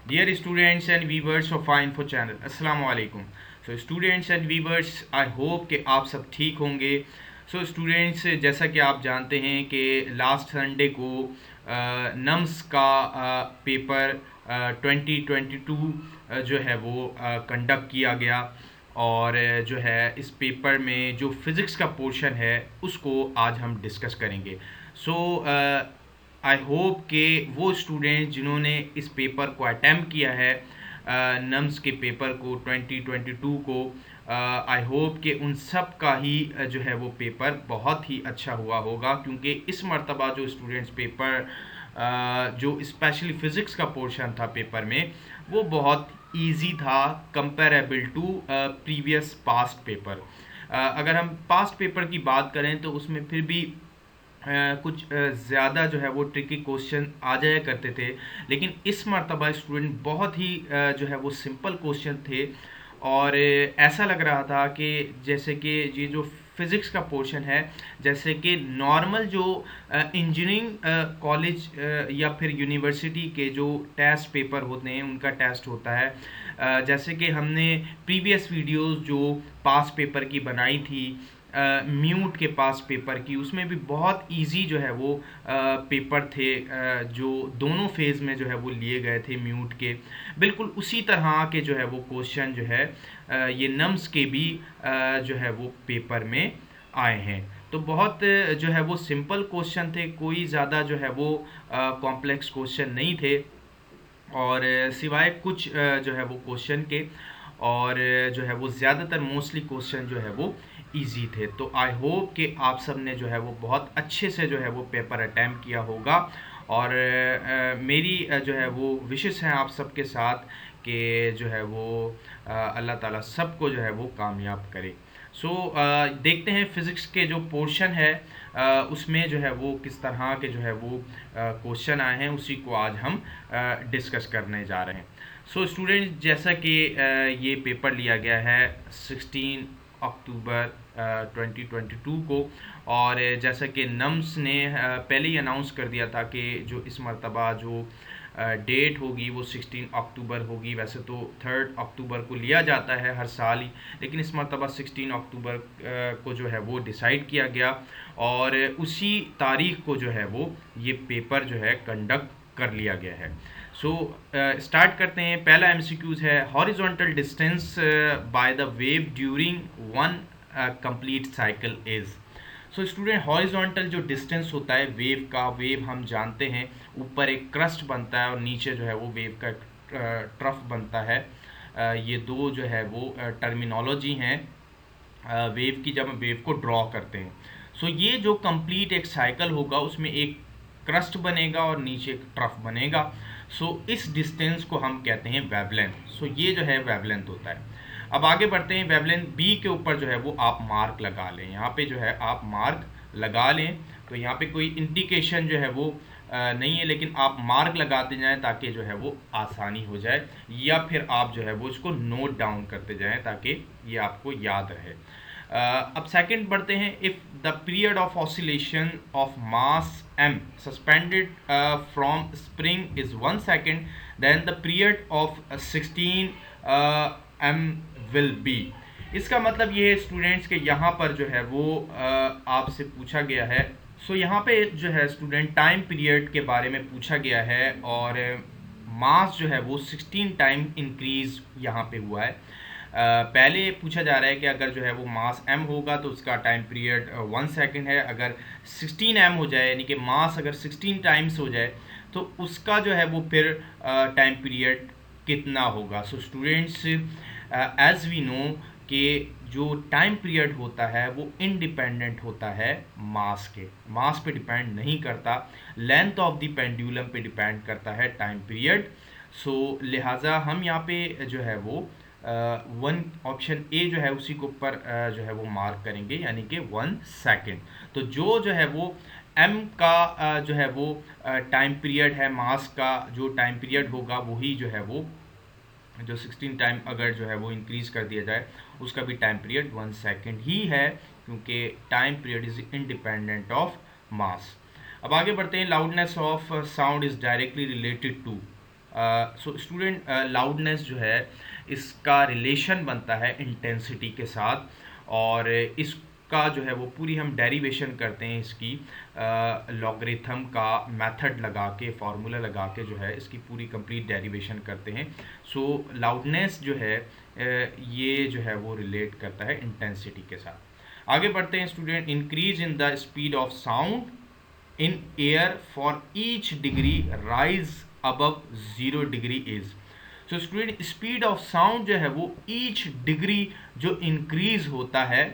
Dear students and viewers of Info channel, अस्सलाम वालेकुम. So students and viewers, I hope कि आप सब ठीक होंगे. So students, जैसा कि आप जानते हैं कि लास्ट संडे को नम्स का पेपर 2022 जो है वो कंडक्ट किया गया. और जो है इस पेपर में जो फिज़िक्स का पोर्शन है उसको आज हम डिस्कस करेंगे. सो आई होप कि वो स्टूडेंट जिन्होंने इस पेपर को अटैम्प्ट किया है, नम्स के पेपर को 2022 को, आई होप कि उन सब का ही जो है वो पेपर बहुत ही अच्छा हुआ होगा, क्योंकि इस मर्तबा जो स्टूडेंट्स पेपर जो स्पेशली फ़िज़िक्स का पोर्शन था पेपर में, वो बहुत इजी था comparable to previous past paper. अगर हम पास्ट पेपर की बात करें तो उसमें फिर भी कुछ ज़्यादा जो है वो ट्रिकी क्वेश्चन आ जाया करते थे, लेकिन इस मर्तबा स्टूडेंट बहुत ही जो है वो सिंपल क्वेश्चन थे. और ऐसा लग रहा था कि जैसे कि ये जो फिज़िक्स का पोर्शन है, जैसे कि नॉर्मल जो इंजीनियरिंग कॉलेज या फिर यूनिवर्सिटी के जो टेस्ट पेपर होते हैं उनका टेस्ट होता है. जैसे कि हमने प्रीवियस वीडियोस जो पास पेपर की बनाई थी, म्यूट के पास पेपर की, उसमें भी बहुत इजी जो है वो पेपर थे, जो दोनों फेज़ में जो है वो लिए गए थे म्यूट के. बिल्कुल उसी तरह के जो है वो क्वेश्चन जो है ये नम्स के भी जो है वो पेपर में आए हैं. तो बहुत जो है वो सिंपल क्वेश्चन थे, कोई ज़्यादा जो है वो कॉम्प्लेक्स क्वेश्चन नहीं थे, और सिवाय कुछ जो है वो क्वेश्चन के, और जो है वो ज़्यादातर मोस्टली क्वेश्चन जो है वो इजी थे. तो आई होप कि आप सब ने जो है वो बहुत अच्छे से जो है वो पेपर अटैम्प्ट किया होगा. और मेरी जो है वो विशेष हैं आप सबके साथ कि जो है वो अल्लाह ताला सबको जो है वो कामयाब करे. सो देखते हैं फिज़िक्स के जो पोर्शन है उसमें जो है वो किस तरह के जो है वो क्वेश्चन आए हैं, उसी को आज हम डिस्कस करने जा रहे हैं. सो स्टूडेंट, जैसा कि ये पेपर लिया गया है 16 अक्टूबर 2022 को, और जैसा कि नम्स ने पहले ही अनाउंस कर दिया था कि जो इस मर्तबा जो डेट होगी वो 16 अक्टूबर होगी. वैसे तो 3 अक्टूबर को लिया जाता है हर साल ही, लेकिन इस मर्तबा 16 अक्टूबर को जो है वो डिसाइड किया गया, और उसी तारीख को जो है वो ये पेपर जो है कंडक्ट कर लिया गया है. सो स्टार्ट करते हैं. पहला एमसीक्यूज है, horizontal distance by the wave during one complete cycle is. So student, horizontal जो डिस्टेंस होता है वेव का, वेव हम जानते हैं ऊपर एक क्रस्ट बनता है और नीचे जो है वो वेव का ट्रफ बनता है. ये दो जो है वो टर्मिनोलॉजी हैं वेव की जब हम वेव को ड्रॉ करते हैं. सो ये जो कंप्लीट एक साइकिल होगा उसमें एक क्रस्ट बनेगा और नीचे एक ट्रफ बनेगा. सो इस डिस्टेंस को हम कहते हैं वेवलेंथ. सो ये जो है वेवलेंथ होता है. अब आगे बढ़ते हैं. वेवलेंथ बी के ऊपर जो है वो आप मार्क लगा लें. यहाँ पे जो है आप मार्क लगा लें. तो यहाँ पे कोई इंडिकेशन जो है वो नहीं है, लेकिन आप मार्क लगाते जाएं ताकि जो है वो आसानी हो जाए, या फिर आप जो है वो इसको नोट डाउन करते जाएं ताकि ये आपको याद रहे. अब सेकंड बढ़ते हैं. If the period of oscillation of mass m suspended from spring is 1 second, then the period of 16 m will be. इसका मतलब ये है स्टूडेंट्स के यहाँ पर जो है वो आपसे पूछा गया है. सो यहाँ पे जो है स्टूडेंट टाइम पीरियड के बारे में पूछा गया है, और मास जो है वो 16 टाइम इंक्रीज यहाँ पे हुआ है. पहले पूछा जा रहा है कि अगर जो है वो मास m होगा तो उसका टाइम पीरियड 1 सेकेंड है. अगर 16 m हो जाए, यानी कि मास अगर 16 टाइम्स हो जाए, तो उसका जो है वो फिर टाइम पीरियड कितना होगा. So students, as we know कि जो टाइम पीरियड होता है वो इंडिपेंडेंट होता है मास के. मास पे डिपेंड नहीं करता, लेंथ ऑफ द पेंडुलम पे डिपेंड करता है टाइम पीरियड. सो लिहाजा हम यहाँ पे जो है वो वन ऑप्शन ए जो है उसी के ऊपर जो है वो मार्क करेंगे, यानी कि 1 सेकेंड. तो जो है वो m का जो है वो टाइम पीरियड है, मास का जो टाइम पीरियड होगा वही जो है वो जो 16 टाइम अगर जो है वो इंक्रीज़ कर दिया जाए, उसका भी टाइम पीरियड 1 सेकेंड ही है, क्योंकि time period is independent of mass. अब आगे बढ़ते हैं. Loudness of sound is directly related to so student loudness जो है इसका रिलेशन बनता है इंटेंसिटी के साथ, और इसका जो है वो पूरी हम डेरिवेशन करते हैं इसकी लॉगरिथम का मेथड लगा के, फार्मूला लगा के जो है इसकी पूरी कंप्लीट डेरिवेशन करते हैं। सो लाउडनेस जो है ये जो है वो रिलेट करता है इंटेंसिटी के साथ। आगे बढ़ते हैं student. Increase in the speed of sound in air for each degree rise above 0 degree is. So student speed of sound जो है वो ईच डिग्री जो इंक्रीज होता है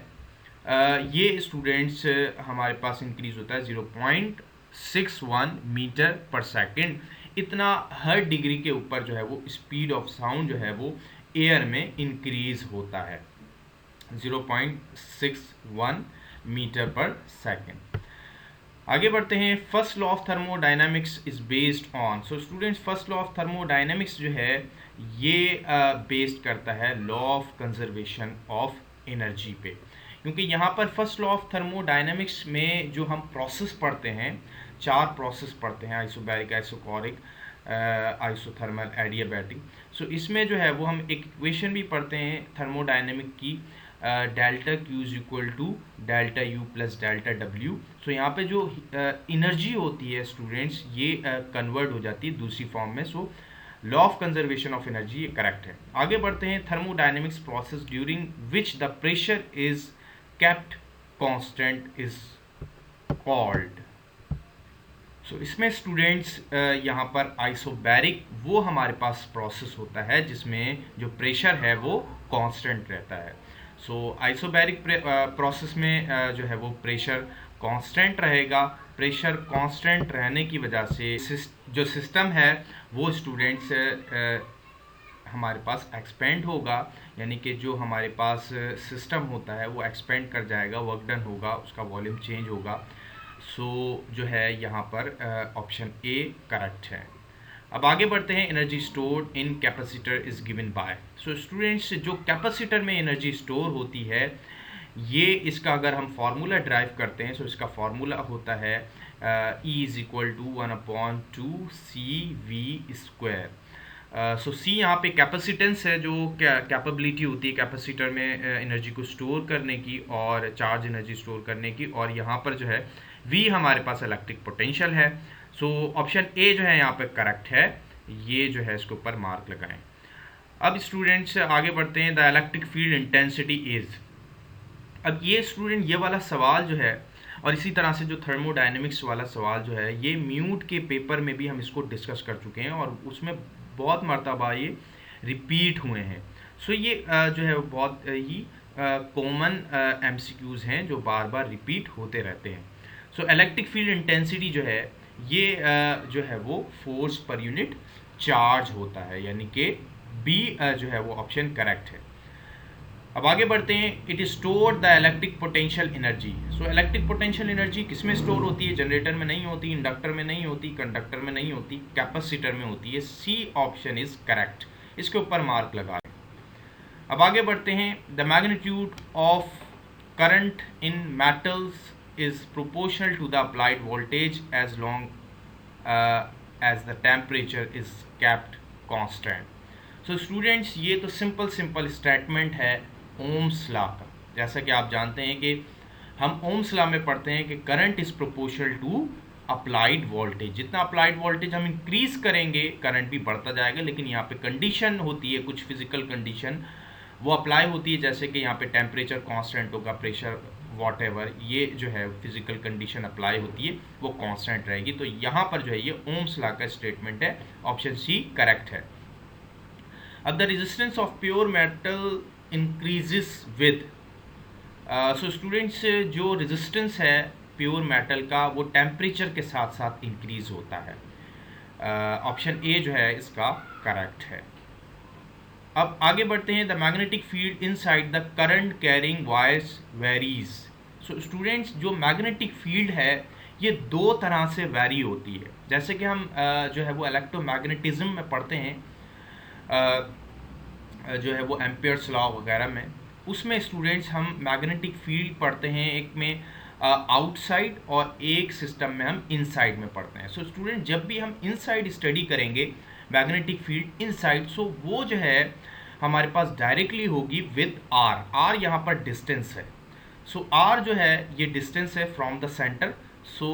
ये स्टूडेंट्स हमारे पास इंक्रीज होता है 0.61 मीटर पर सेकेंड। इतना हर डिग्री के ऊपर जो है वो स्पीड ऑफ साउंड जो है वो एयर में इंक्रीज होता है 0.61 मीटर पर सेकेंड। आगे बढ़ते हैं। First law of thermodynamics is based on. So students first law of thermodynamics जो है ये बेस्ड करता है law of conservation of energy पे, क्योंकि यहाँ पर फर्स्ट लॉ ऑफ थर्मोडायनामिक्स में जो हम प्रोसेस पढ़ते हैं, 4 प्रोसेस पढ़ते हैं, आइसोबैरिक, आइसोकोरिक, आइसोथर्मल, एडियाबैटिक। सो इसमें जो है वो हम एक इक्वेशन भी पढ़ते हैं थर्मोडायनेमिक की, delta Q is equal to delta U plus delta W. So यहाँ पे जो एनर्जी होती है स्टूडेंट्स ये कन्वर्ट हो जाती है दूसरी फॉर्म में। So law of conservation of energy ये करेक्ट है। आगे बढ़ते हैं। Thermodynamics process during which the pressure is kept constant is called. So इसमें स्टूडेंट्स यहाँ पर आइसोबैरिक वो हमारे पास प्रोसेस होता है जिसमें जो प्रेशर है वो कांस्टेंट रहता है। सो आइसोबैरिक प्रोसेस में जो है वो प्रेशर कांस्टेंट रहेगा। प्रेशर कांस्टेंट रहने की वजह से जो सिस्टम है वो स्टूडेंट्स हमारे पास एक्सपेंड होगा, यानी कि जो हमारे पास सिस्टम होता है वो एक्सपेंड कर जाएगा, वर्क डन होगा, उसका वॉल्यूम चेंज होगा। सो जो है यहाँ पर ऑप्शन ए करेक्ट है। अब आगे बढ़ते हैं। Energy stored in capacitor is given by. So students जो कैपेसिटर में एनर्जी स्टोर होती है ये इसका अगर हम फार्मूला ड्राइव करते हैं, सो इसका फार्मूला होता है E is equal to 1/2 CV²। So C यहाँ पे कैपेसिटेंस है, जो कैपेबिलिटी होती है कैपेसिटर में एनर्जी को स्टोर करने की और चार्ज एनर्जी स्टोर करने की, और यहाँ पर जो है V हमारे पास इलेक्ट्रिक पोटेंशियल है। सो ऑप्शन ए जो है यहाँ पे करेक्ट है, ये जो है इसके ऊपर मार्क लगाएं। अब स्टूडेंट्स आगे बढ़ते हैं। The electric field intensity is. अब ये स्टूडेंट ये वाला सवाल जो है, और इसी तरह से जो थर्मोडायनेमिक्स वाला सवाल जो है ये म्यूट के पेपर में भी हम इसको डिस्कस कर चुके हैं और उसमें बहुत मर्तबा ये रिपीट हुए हैं। सो ये जो है बहुत ही कॉमन MCQs हैं जो बार बार रिपीट होते रहते हैं। सो इलेक्ट्रिक फील्ड इंटेंसिटी जो है ये जो है वो फोर्स पर यूनिट चार्ज होता है, यानी कि बी जो है वो ऑप्शन करेक्ट है। अब आगे बढ़ते हैं। It is store the electric potential energy. So electric potential energy किस में स्टोर होती है? जनरेटर में नहीं होती, इंडक्टर में नहीं होती, कंडक्टर में नहीं होती, कैपेसिटर में होती है। सी ऑप्शन इज करेक्ट, इसके ऊपर मार्क लगा लें। अब आगे बढ़ते हैं। The magnitude of current in metals is proportional to the applied voltage as long as the temperature is kept constant। so students ये तो सिंपल स्टेटमेंट है ओम्स लॉ का। जैसा कि आप जानते हैं कि हम ओम्स लॉ में पढ़ते हैं कि current is proportional to applied voltage. जितना अप्लाइड वोल्टेज हम इंक्रीज करेंगे करंट भी बढ़ता जाएगा, लेकिन यहाँ पे कंडीशन होती है, कुछ फिजिकल कंडीशन वो अप्लाई होती है, जैसे कि यहाँ पे टेम्परेचर कांस्टेंट होगा, प्रेशर वॉटएवर, ये जो है फिजिकल कंडीशन अप्लाई होती है वो कांस्टेंट रहेगी। तो यहाँ पर जो है ये ओम्स लॉ का स्टेटमेंट है, ऑप्शन सी करेक्ट है। अब the resistance of pure metal increases with. So students जो रेजिस्टेंस है प्योर मेटल का वो टेम्परेचर के साथ साथ इंक्रीज होता है। ऑप्शन ए जो है इसका करेक्ट है। अब आगे बढ़ते हैं। The magnetic field inside the current carrying wires varies. So students जो मैग्नेटिक फील्ड है ये 2 तरह से वेरी होती है। जैसे कि हम जो है वो इलेक्ट्रोमैग्नेटिज्म में पढ़ते हैं, जो है वो एम्पियर्स लॉ वगैरह में, उसमें स्टूडेंट्स हम मैग्नेटिक फील्ड पढ़ते हैं, एक में आउटसाइड और एक सिस्टम में हम इनसाइड में पढ़ते हैं। सो स्टूडेंट जब भी हम इनसाइड स्टडी करेंगे मैग्नेटिक फील्ड इनसाइड, सो वो जो है हमारे पास डायरेक्टली होगी विद आर। आर यहाँ पर डिस्टेंस है, सो आर जो है ये डिस्टेंस है फ्रॉम द सेंटर। सो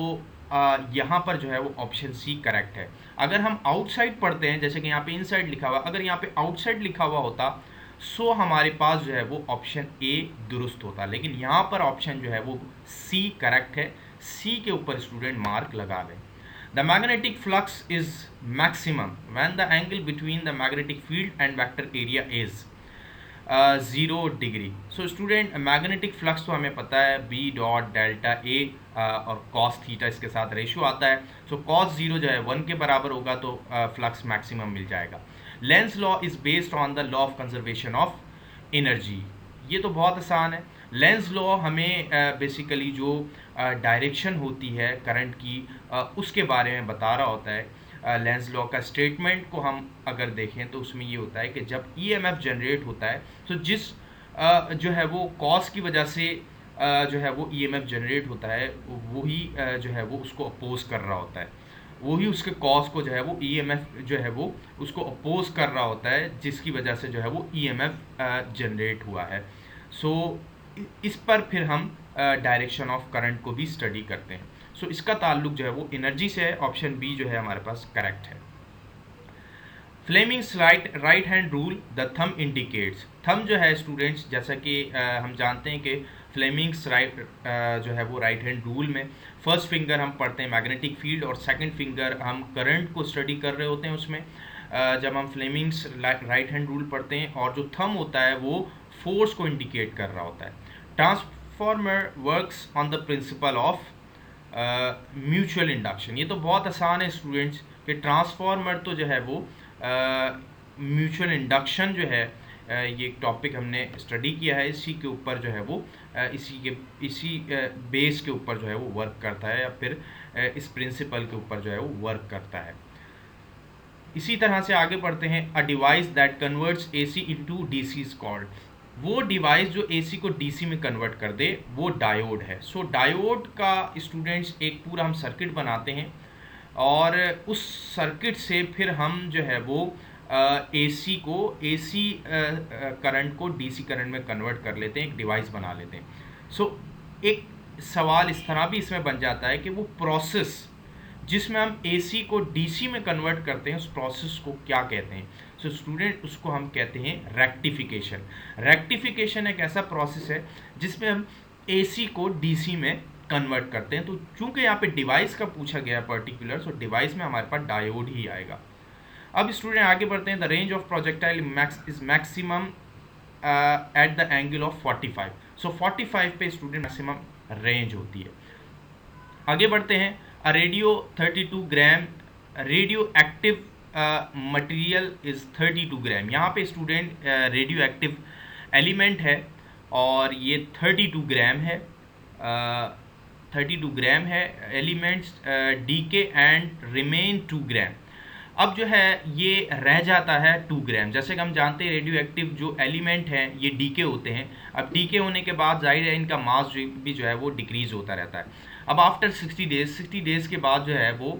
यहाँ पर जो है वो ऑप्शन सी करेक्ट है। अगर हम आउटसाइड पढ़ते हैं, जैसे कि यहाँ पे इनसाइड लिखा हुआ, अगर यहाँ पे आउटसाइड लिखा हुआ होता सो हमारे पास जो है वो ऑप्शन ए दुरुस्त होता, लेकिन यहाँ पर ऑप्शन जो है वो सी करेक्ट है। सी के ऊपर स्टूडेंट मार्क लगा दें। The magnetic flux is maximum when the angle between the magnetic field and vector area is 0 degree. So student magnetic flux तो हमें पता है बी डॉट डेल्टा ए और कॉस थीटा इसके साथ रेशियो आता है। सो कॉस 0 जो है 1 के बराबर होगा, तो फ्लक्स मैक्सिमम मिल जाएगा। Lenz law is based on the law of conservation of energy. ये तो बहुत आसान है। लेंस लॉ हमें बेसिकली जो डायरेक्शन होती है करंट की उसके बारे में बता रहा होता है। लेंस लॉ का स्टेटमेंट को हम अगर देखें तो उसमें ये होता है कि जब ईएमएफ जनरेट होता है तो जिस जो है वो कॉस की वजह से जो है वो ईएमएफ जनरेट होता है, वही जो है वो उसको अपोज कर रहा होता है, वही उसके कॉस को जो है वो ईएमएफ जो है वो उसको अपोज कर रहा होता है, जिसकी वजह से जो है वो ईएमएफ जनरेट हुआ है। सो इस पर फिर हम डायरेक्शन ऑफ करंट को भी स्टडी करते हैं। सो इसका ताल्लुक जो है वो एनर्जी से है। ऑप्शन बी जो है हमारे पास करेक्ट है। Fleming's right hand rule the thumb indicates. Thumb जो है स्टूडेंट्स, जैसा कि हम जानते हैं कि फ्लेमिंग्स जो है वो राइट हैंड रूल में फर्स्ट फिंगर हम पढ़ते हैं मैग्नेटिक फील्ड और सेकंड फिंगर हम करंट को स्टडी कर रहे होते हैं। उसमें जब हम फ्लेमिंग्स राइट हैंड रूल पढ़ते हैं और जो थंब होता है वो फोर्स को इंडिकेट कर रहा होता है। Transformer works on the principle of mutual induction. ये तो बहुत आसान है स्टूडेंट्स कि ट्रांसफॉर्मर तो जो है वो म्यूचुअल इंडक्शन जो है ये एक टॉपिक हमने स्टडी किया है, इसी के ऊपर जो है वो इसी बेस के ऊपर जो है वो वर्क करता है, या फिर इस प्रिंसिपल के ऊपर जो है वो वर्क करता है। इसी तरह से आगे बढ़ते हैं। A device that converts AC into DC is called. वो डिवाइस जो एसी को डीसी में कन्वर्ट कर दे वो डायोड है। सो डायोड का स्टूडेंट्स एक पूरा हम सर्किट बनाते हैं और उस सर्किट से फिर हम जो है वो एसी करंट को डीसी करंट में कन्वर्ट कर लेते हैं, एक डिवाइस बना लेते हैं। सो एक सवाल इस तरह भी इसमें बन जाता है कि वो प्रोसेस जिसमें हम एसी को डीसी में कन्वर्ट करते हैं उस प्रोसेस को क्या कहते हैं? सो स्टूडेंट उसको हम कहते हैं रेक्टिफिकेशन। रेक्टिफिकेशन एक ऐसा प्रोसेस है जिसमें हम एसी को डीसी में कन्वर्ट करते हैं। तो चूंकि यहाँ पे डिवाइस का पूछा गया पर्टिकुलर, सो डिवाइस में हमारे पास डायोड ही आएगा। अब स्टूडेंट आगे बढ़ते हैं। The range of projectile is maximum at the angle of 45। सो 45 पे स्टूडेंट मैक्सिमम रेंज होती है। आगे बढ़ते हैं। A radio 32 gram radio active material is 32 ग्राम। यहाँ पे स्टूडेंट रेडियो एक्टिव एलिमेंट है और ये 32 ग्राम है। 32 ग्राम है एलिमेंट्स डीके एंड रिमेन 2 ग्राम। अब जो है ये रह जाता है 2 ग्राम। जैसे कि हम जानते हैं रेडियो एक्टिव जो एलिमेंट हैं ये डीके होते हैं। अब डीके होने के बाद जाहिर है इनका मास भी जो है वो डिक्रीज होता रहता है। अब आफ्टर 60 डेज के बाद जो है वो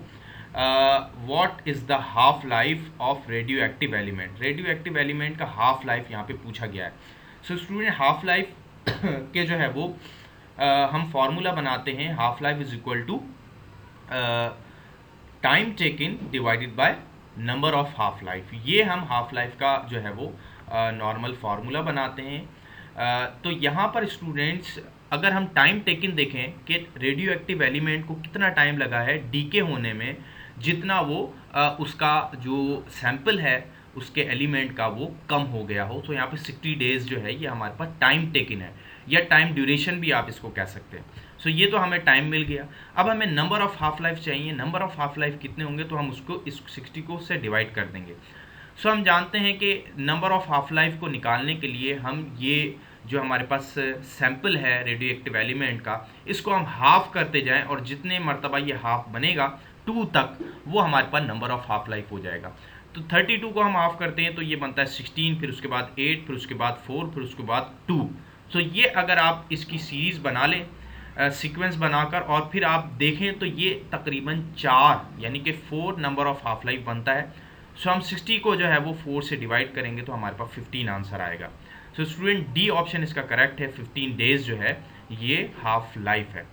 what is the half life of radio active element. Radio active element का हाफ लाइफ यहाँ पे पूछा गया है। सो स्टूडेंट हाफ लाइफ के जो है वो हम फार्मूला बनाते हैं। Half life is equal to time taken divided by number of half life. ये हम हाफ लाइफ का जो है वो नॉर्मल फार्मूला बनाते हैं। तो यहाँ पर स्टूडेंट्स अगर हम टाइम टेकन देखें कि रेडियो एक्टिव एलिमेंट को कितना टाइम लगा है डीके होने में, जितना वो उसका जो सैंपल है उसके एलिमेंट का वो कम हो गया हो, तो यहाँ पे 60 डेज जो है ये हमारे पास टाइम टेकन है, या टाइम ड्यूरेशन भी आप इसको कह सकते हैं। सो ये तो हमें टाइम मिल गया। अब हमें नंबर ऑफ़ हाफ लाइफ चाहिए। नंबर ऑफ़ हाफ लाइफ कितने होंगे तो हम उसको इस 60 को से डिवाइड कर देंगे। सो हम जानते हैं कि नंबर ऑफ़ हाफ लाइफ को निकालने के लिए हम ये जो हमारे पास सैंपल है रेडियो एक्टिव एलिमेंट का, इसको हम हाफ करते जाएं और जितने मरतबा ये हाफ बनेगा 2 तक, वो हमारे पास नंबर ऑफ़ हाफ लाइफ हो जाएगा। तो 32 को हम हाफ करते हैं तो ये बनता है 16, फिर उसके बाद 8, फिर उसके बाद 4, फिर उसके बाद 2। सो ये अगर आप इसकी सीरीज़ बना लें सीक्वेंस बनाकर और फिर आप देखें तो ये तकरीबन 4 यानी कि 4 नंबर ऑफ़ हाफ लाइफ बनता है। सो हम 60 को जो है वो 4 से डिवाइड करेंगे तो हमारे पास 15 आंसर आएगा। सो स्टूडेंट डी ऑप्शन इसका करेक्ट है, 15 डेज जो है ये हाफ लाइफ है।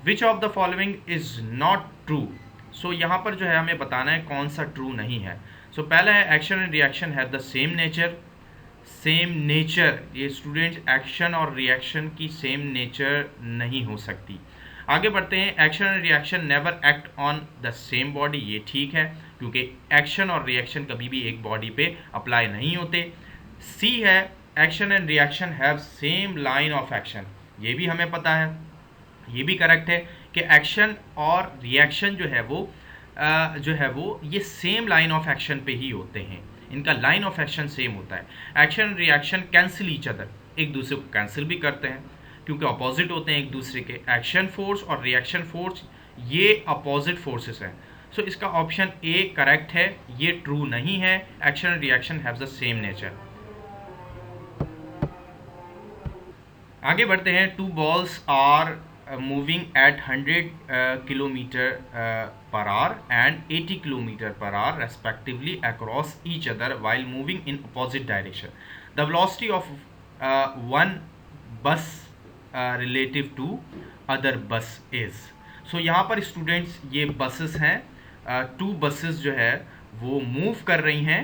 Which of the following is not true. So यहाँ पर जो है हमें बताना है कौन सा ट्रू नहीं है। सो पहला है action and reaction have the same nature. Same nature, ये स्टूडेंट्स एक्शन और रिएक्शन की सेम नेचर नहीं हो सकती। आगे बढ़ते हैं, action and reaction never act on the same body, ये ठीक है क्योंकि एक्शन और रिएक्शन कभी भी एक बॉडी पे अप्लाई नहीं होते। सी है action and reaction have same line of action, ये भी हमें पता है, ये भी करेक्ट है कि एक्शन और रिएक्शन जो है वो ये सेम लाइन ऑफ एक्शन पे ही होते हैं, इनका लाइन ऑफ एक्शन सेम होता है। Action and reaction cancel each other, एक दूसरे को कैंसिल भी करते हैं क्योंकि अपोजिट होते हैं एक दूसरे के। एक्शन फोर्स और रिएक्शन फोर्स ये अपोजिट फोर्सेस हैं। सो इसका ऑप्शन ए करेक्ट है, ये ट्रू नहीं है। Action and reaction have the same nature. आगे बढ़ते हैं, two balls are moving at 100 kilometer per hour and 80 kilometer per hour respectively across each other while moving in opposite direction. The velocity of one bus relative to other bus is. So यहाँ पर students ये buses हैं, to buses जो है वो move कर रही हैं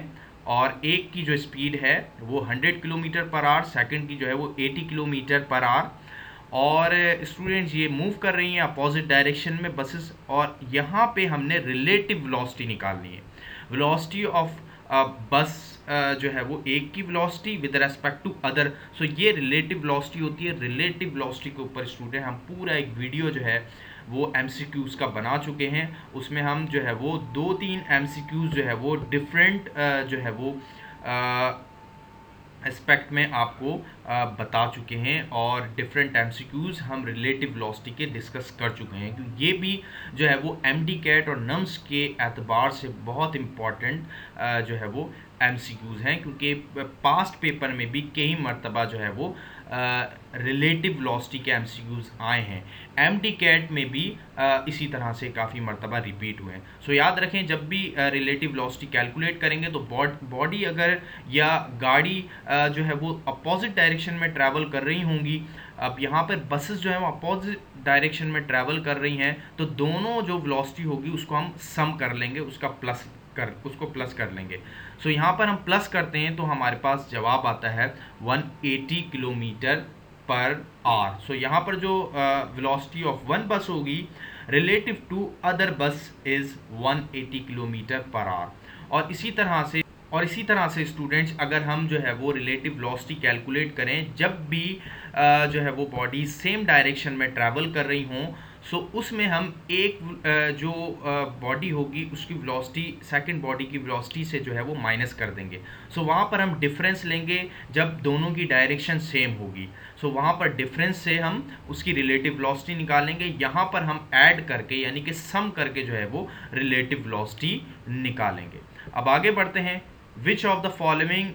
और एक की जो स्पीड है वो 100 किलोमीटर पर आवर, सेकंड की जो है वो 80 किलोमीटर पर आवर, और स्टूडेंट्स ये मूव कर रही हैं अपोजिट डायरेक्शन में बसेस। और यहाँ पे हमने रिलेटिव वेलोसिटी निकालनी है। वेलोसिटी ऑफ बस जो है वो एक की velocity with respect to other, so ये रिलेटिव वेलोसिटी होती है। रिलेटिव वेलोसिटी के ऊपर स्टूडेंट हम पूरा एक वीडियो जो है वो MCQs का बना चुके हैं, उसमें हम जो है वो 2-3 MCQs जो है वो डिफरेंट जो है वो एस्पेक्ट में आपको बता चुके हैं और डिफरेंट MCQs हम रिलेटिव वेलोसिटी के डिस्कस कर चुके हैं, क्योंकि ये भी जो है वो MD-CAT और नम्स के एतबार से बहुत इम्पॉर्टेंट जो है वो MCQs हैं, क्योंकि पास्ट पेपर में भी कई मरतबा जो है वो रिलेटिव वेलोसिटी के MCQs आए हैं। MD-CAT में भी इसी तरह से काफ़ी मरतबा रिपीट हुए हैं। सो याद रखें, जब भी रिलेटिव वेलोसिटी कैलकुलेट करेंगे तो बॉडी अगर या गाड़ी जो है वो अपोजिट डायरेक्शन में ट्रैवल कर रही होंगी, अब यहाँ पर बसेस जो है वो अपोजिट डायरेक्शन में ट्रैवल कर रही हैं, तो दोनों जो वेलोसिटी होगी उसको हम सम कर लेंगे, उसको प्लस कर लेंगे। सो यहाँ पर हम प्लस करते हैं तो हमारे पास जवाब आता है 180 किलोमीटर पर आवर। सो यहाँ पर जो वेलोसिटी ऑफ वन बस होगी relative to other bus is 180 kilometre per hour. और इसी तरह से स्टूडेंट्स, अगर हम जो है वो रिलेटिव वेलोसिटी कैलकुलेट करें जब भी जो है वो बॉडी सेम डायरेक्शन में ट्रैवल कर रही हों, सो उसमें हम एक जो बॉडी होगी उसकी वेलोसिटी सेकंड बॉडी की वेलोसिटी से जो है वो माइनस कर देंगे। सो वहाँ पर हम डिफरेंस लेंगे जब दोनों की डायरेक्शन सेम होगी। सो वहाँ पर डिफरेंस से हम उसकी रिलेटिव वेलोसिटी निकालेंगे, यहाँ पर हम ऐड करके यानी कि सम करके जो है वो रिलेटिव वेलोसिटी निकालेंगे। अब आगे बढ़ते हैं, विच of the following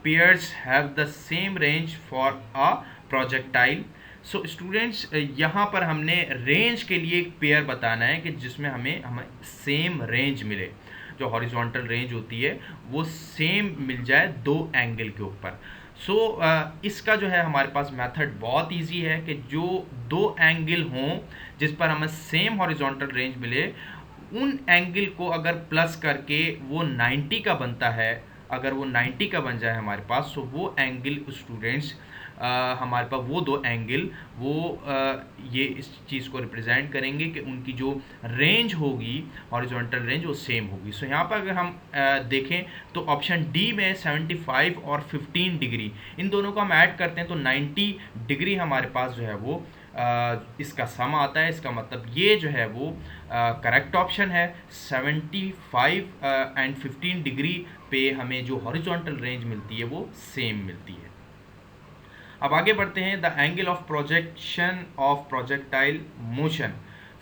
pairs have the same range for a projectile. So students, यहाँ पर हमने रेंज के लिए एक पेयर बताना है कि जिसमें हमें सेम रेंज मिले, जो हॉरिजॉन्टल रेंज होती है वो सेम मिल जाए दो एंगल के ऊपर। सो इसका जो है हमारे पास मेथड बहुत इजी है कि जो दो एंगल हों जिस पर हमें सेम हॉरिजॉन्टल रेंज मिले, उन एंगल को अगर प्लस करके वो 90 का बनता है, अगर वो 90 का बन जाए हमारे पास, सो वो एंगल स्टूडेंट्स हमारे पास वो दो एंगल वो ये इस चीज़ को रिप्रेजेंट करेंगे कि उनकी जो रेंज होगी हॉरिजॉन्टल रेंज वो सेम होगी। सो यहाँ पर अगर हम देखें तो ऑप्शन डी में 75 और 15 डिग्री इन दोनों को हम ऐड करते हैं तो 90 डिग्री हमारे पास जो है वो इसका सम आता है। इसका मतलब ये जो है वो करेक्ट ऑप्शन है। 75 एंड 15 डिग्री पे हमें जो हॉरिजॉन्टल रेंज मिलती है वो सेम मिलती है। अब आगे बढ़ते हैं, the angle of projection of projectile motion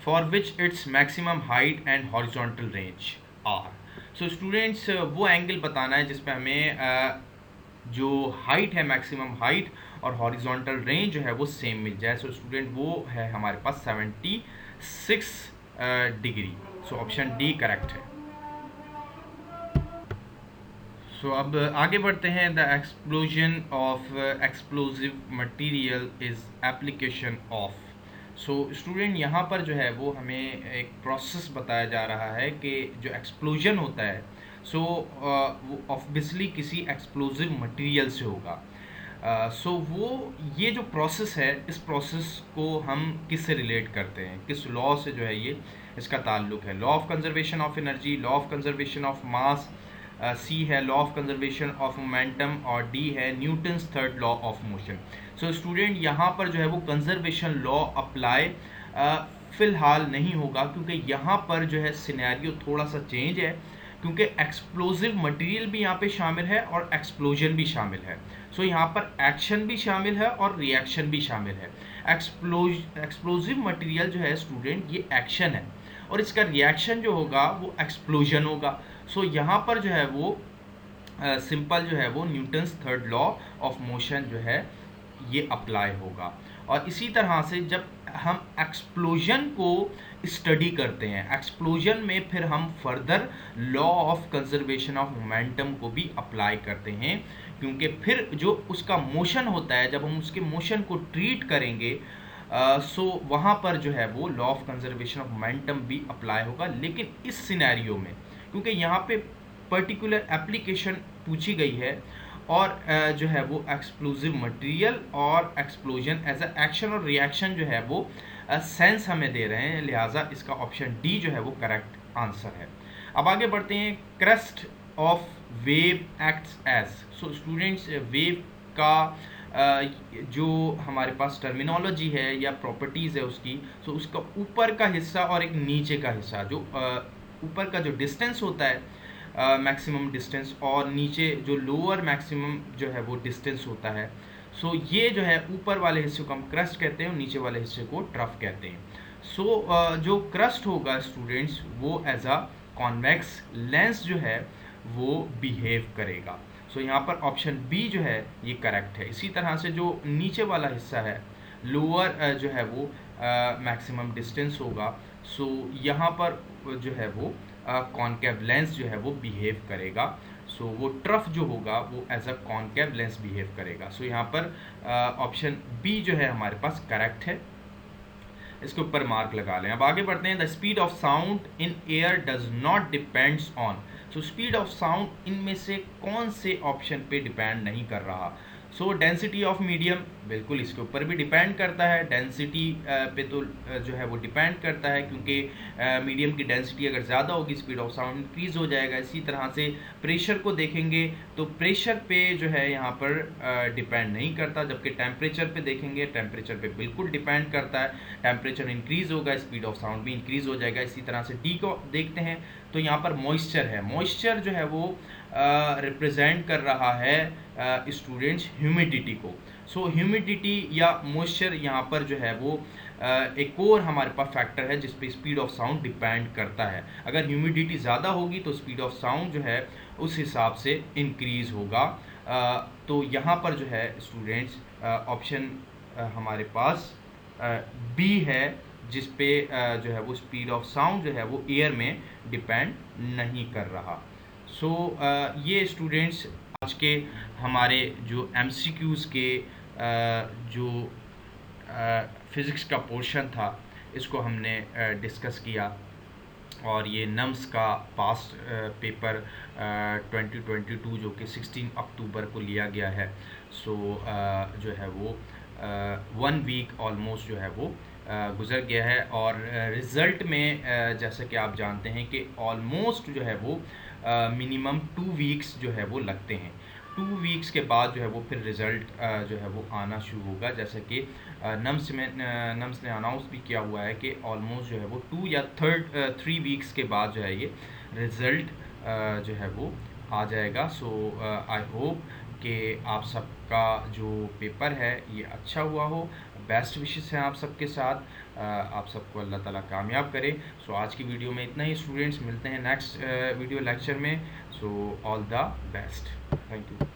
for which its maximum height and horizontal range are. So students, वो एंगल बताना है जिसपे हमें जो हाइट है मैक्सिमम हाइट और हॉरिजॉन्टल रेंज जो है वो सेम मिल जाए। सो स्टूडेंट वो है हमारे पास 76 degree. So option D correct है। सो अब आगे बढ़ते हैं। The explosion of explosive material is application of. So student यहाँ पर जो है वो हमें एक प्रोसेस बताया जा रहा है कि जो एक्सप्लोजन होता है सो वो ऑब्वियसली किसी एक्सप्लोजिव मटेरियल से होगा। सो वो ये जो प्रोसेस है, इस प्रोसेस को हम किस से रिलेट करते हैं, किस लॉ से जो है ये इसका ताल्लुक है। Law of conservation of energy, law of conservation of mass, C है law of conservation of momentum, और डी है Newton's third law of motion. So student यहाँ पर जो है वो कंजर्वेशन लॉ अप्लाई फ़िलहाल नहीं होगा, क्योंकि यहाँ पर जो है सिनेरियो थोड़ा सा चेंज है, क्योंकि एक्सप्लोजिव मटेरियल भी यहाँ पे शामिल है और एक्सप्लोजन भी शामिल है। सो यहाँ पर एक्शन भी शामिल है और रिएक्शन भी शामिल है। एक्सप्लोजिव मटेरियल जो है स्टूडेंट ये एक्शन है, और इसका रिएक्शन जो होगा वो एक्सप्लोजन होगा। सो यहाँ पर जो है वो सिंपल जो है वो Newton's third law of motion जो है ये अप्लाई होगा। और इसी तरह से जब हम एक्सप्लोजन को स्टडी करते हैं, एक्सप्लोजन में फिर हम further law of conservation of momentum को भी अप्लाई करते हैं, क्योंकि फिर जो उसका मोशन होता है, जब हम उसके मोशन को ट्रीट करेंगे सो वहाँ पर जो है वो law of conservation of momentum भी अप्लाई होगा। लेकिन इस सिनेरियो में, क्योंकि यहाँ पे पर्टिकुलर एप्लीकेशन पूछी गई है, और जो है वो एक्सप्लोजिव मटेरियल और एक्सप्लोजन एज अ एक्शन और रिएक्शन जो है वो सेंस हमें दे रहे हैं, लिहाजा इसका ऑप्शन डी जो है वो करेक्ट आंसर है। अब आगे बढ़ते हैं। Crest of wave acts as. So students, wave का जो हमारे पास टर्मिनोलॉजी है या प्रॉपर्टीज़ है उसकी, सो उसका ऊपर का हिस्सा और एक नीचे का हिस्सा, जो ऊपर का जो डिस्टेंस होता है मैक्सिमम डिस्टेंस, और नीचे जो लोअर मैक्सिमम जो है वो डिस्टेंस होता है, सो ये जो है ऊपर वाले हिस्से को हम क्रस्ट कहते हैं और नीचे वाले हिस्से को ट्रफ कहते हैं। सो जो क्रस्ट होगा स्टूडेंट्स वो एज अ कॉन्वेक्स लेंस जो है वो बिहेव करेगा। सो यहाँ पर ऑप्शन बी जो है ये करेक्ट है। इसी तरह से जो नीचे वाला हिस्सा है, लोअर जो है वो मैक्सिमम डिस्टेंस होगा, सो यहाँ पर जो है वो कॉनकेव लेंस जो है वो बिहेव करेगा। सो वो ट्रफ जो होगा वो as a concave lens behave करेगा। सो यहाँ पर ऑप्शन बी जो है हमारे पास करेक्ट है, इसके ऊपर मार्क लगा लें। अब आगे बढ़ते हैं। The speed of sound in air does not depends on. So speed of sound इनमें से कौन से ऑप्शन पे डिपेंड नहीं कर रहा। सो डेंसिटी ऑफ मीडियम, बिल्कुल इसके ऊपर भी डिपेंड करता है। डेंसिटी पे तो जो है वो डिपेंड करता है, क्योंकि मीडियम की डेंसिटी अगर ज़्यादा होगी स्पीड ऑफ साउंड इंक्रीज़ हो जाएगा। इसी तरह से प्रेशर को देखेंगे तो प्रेशर पे जो है यहाँ पर डिपेंड नहीं करता, जबकि टेम्परेचर पे देखेंगे, टेम्परेचर पे बिल्कुल डिपेंड करता है। टेम्परेचर इंक्रीज़ होगा, स्पीड ऑफ साउंड भी इंक्रीज़ हो जाएगा। इसी तरह से डी को देखते हैं तो यहाँ पर मॉइस्चर है। मॉइस्चर जो है वो रिप्रेजेंट कर रहा है स्टूडेंट्स ह्यूमिडिटी को। सो ह्यूमिडिटी या मॉइस्चर यहाँ पर जो है वो एक और हमारे पास फैक्टर है जिस पे स्पीड ऑफ साउंड डिपेंड करता है। अगर ह्यूमिडिटी ज़्यादा होगी तो स्पीड ऑफ साउंड जो है उस हिसाब से इंक्रीज़ होगा। तो यहाँ पर जो है स्टूडेंट्स ऑप्शन हमारे पास बी है, जिस पे जो है वो स्पीड ऑफ साउंड जो है वो एयर में डिपेंड नहीं कर रहा। सो ये स्टूडेंट्स आज के हमारे जो एमसीक्यूज़ के जो फिज़िक्स का पोर्शन था इसको हमने डिस्कस किया, और ये नम्स का पास्ट पेपर 2022 जो कि 16 अक्टूबर को लिया गया है। सो जो है वो 1 वीक ऑलमोस्ट जो है वो गुज़र गया है, और रिज़ल्ट में जैसा कि आप जानते हैं कि ऑलमोस्ट जो है वो मिनिमम 2 वीक्स जो है वो लगते हैं। 2 वीक्स के बाद जो है वो फिर रिज़ल्ट जो है वो आना शुरू होगा, जैसे कि नम्स ने अनाउंस भी किया हुआ है कि ऑलमोस्ट जो है वो 2 या 3 वीक्स के बाद जो है ये रिज़ल्ट जो है वो आ जाएगा। सो आई होप कि आप सबका जो पेपर है ये अच्छा हुआ हो। बेस्ट विशेस हैं आप सबके साथ, आप सबको अल्लाह ताला कामयाब करे। सो आज की वीडियो में इतना ही स्टूडेंट्स, मिलते हैं नेक्स्ट वीडियो लेक्चर में। So all the best, thank you.